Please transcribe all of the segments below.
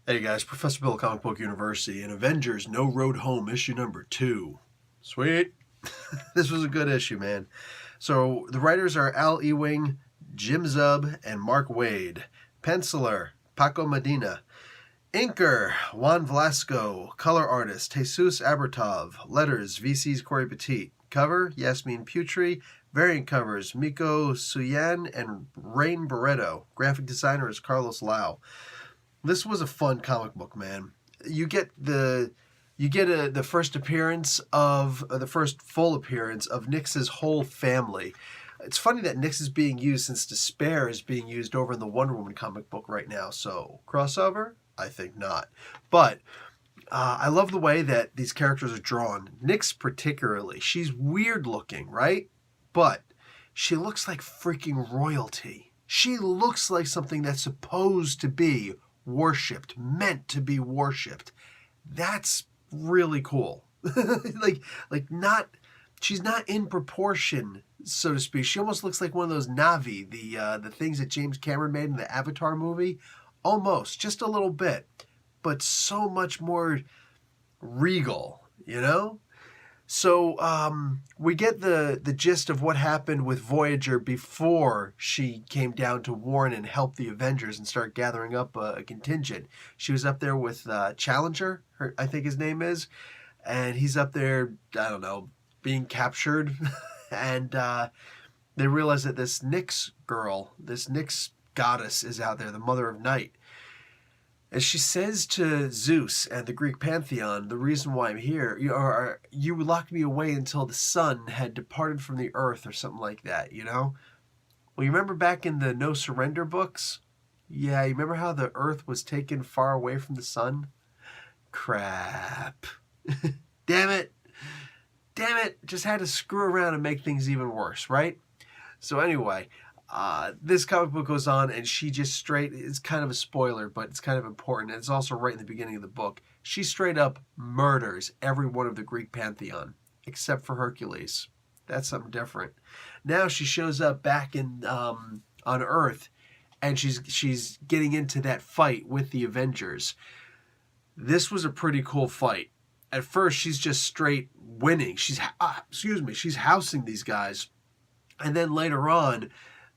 Hey guys, Professor Bill, Comic Book University, and Avengers No Road Home, issue number 2. Sweet. This was a good issue, man. So the writers are Al Ewing, Jim Zub, and Mark Waid. Penciler, Paco Medina. Inker, Juan Velasco. Color artist, Jesus Abertov. Letters, VC's Corey Petit. Cover, Yasmin Putri. Variant covers, Miko Suyan and Rain Barreto. Graphic designer is Carlos Lau. This was a fun comic book, man. You get the first appearance of the first full appearance of Nyx's whole family. It's funny that Nyx is being used since Despair is being used over in the Wonder Woman comic book right now. So crossover? I think not. But I love the way that these characters are drawn. Nyx particularly. She's weird looking, right? But she looks like freaking royalty. She looks like something that's supposed to be worshipped, meant to be worshipped. That's really cool. Not, she's not in proportion, so to speak. She almost looks like one of those Na'vi, the things that James Cameron made in the Avatar movie. Almost, just a little bit, but so much more regal, you know? So we get the gist of what happened with Voyager before she came down to warn and help the Avengers and start gathering up a contingent. She was up there with Challenger, I think his name is, and he's up there, I don't know, being captured. And they realize that this Nyx girl, this Nyx goddess is out there, the Mother of Night. And she says to Zeus and the Greek pantheon, the reason why I'm here, you locked me away until the sun had departed from the earth or something like that, you know? Well, you remember back in the No Surrender books? Yeah, you remember how the earth was taken far away from the sun? Crap. Damn it. Damn it. Just had to screw around and make things even worse, right? So anyway, this comic book goes on, and she just straight, it's kind of a spoiler, but it's kind of important, and it's also right in the beginning of the book. She straight up murders every one of the Greek pantheon, except for Hercules. That's something different. Now she shows up back in on Earth, and she's getting into that fight with the Avengers. This was a pretty cool fight. At first, she's just straight winning. She's housing these guys, and then later on,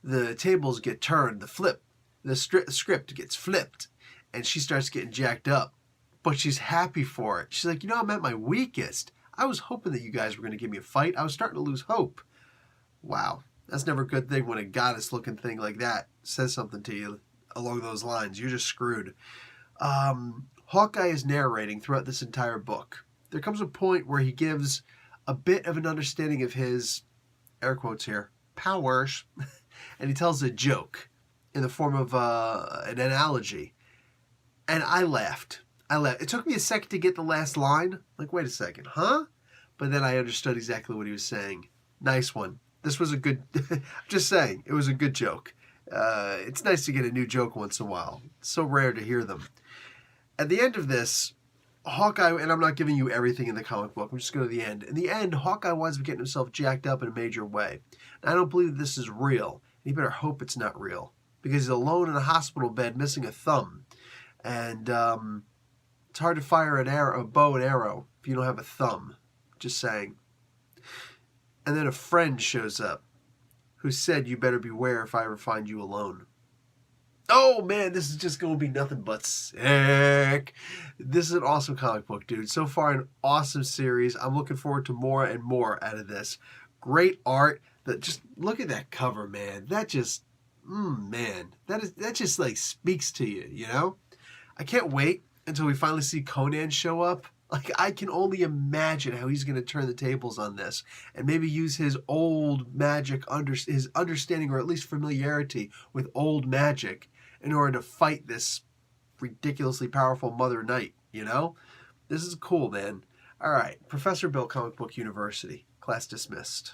the tables get turned, the script gets flipped, and she starts getting jacked up. But she's happy for it. She's like, I'm at my weakest. I was hoping that you guys were going to give me a fight. I was starting to lose hope. Wow. That's never a good thing when a goddess-looking thing like that says something to you along those lines. You're just screwed. Hawkeye is narrating throughout this entire book. There comes a point where he gives a bit of an understanding of his, air quotes here, powers, and he tells a joke in the form of an analogy. And I laughed. It took me a second to get the last line. Like, wait a second, huh? But then I understood exactly what he was saying. Nice one. This was a good, just saying, it was a good joke. It's nice to get a new joke once in a while. It's so rare to hear them. At the end of this, Hawkeye, and I'm not giving you everything in the comic book, I'm just going to the end. In the end, Hawkeye winds up getting himself jacked up in a major way. And I don't believe this is real. You better hope it's not real, because he's alone in a hospital bed missing a thumb. And it's hard to fire a bow and arrow if you don't have a thumb. Just saying. And then a friend shows up who said, you better beware if I ever find you alone. Oh man, this is just going to be nothing but sick. This is an awesome comic book, dude. So far, an awesome series. I'm looking forward to more and more out of this. Great art. Just look at that cover, man. That just, man, that just like speaks to you, you know? I can't wait until we finally see Conan show up. Like, I can only imagine how he's going to turn the tables on this and maybe use his old magic, his understanding or at least familiarity with old magic in order to fight this ridiculously powerful Mother Knight, you know? This is cool, man. All right, Professor Bill, Comic Book University. Class dismissed.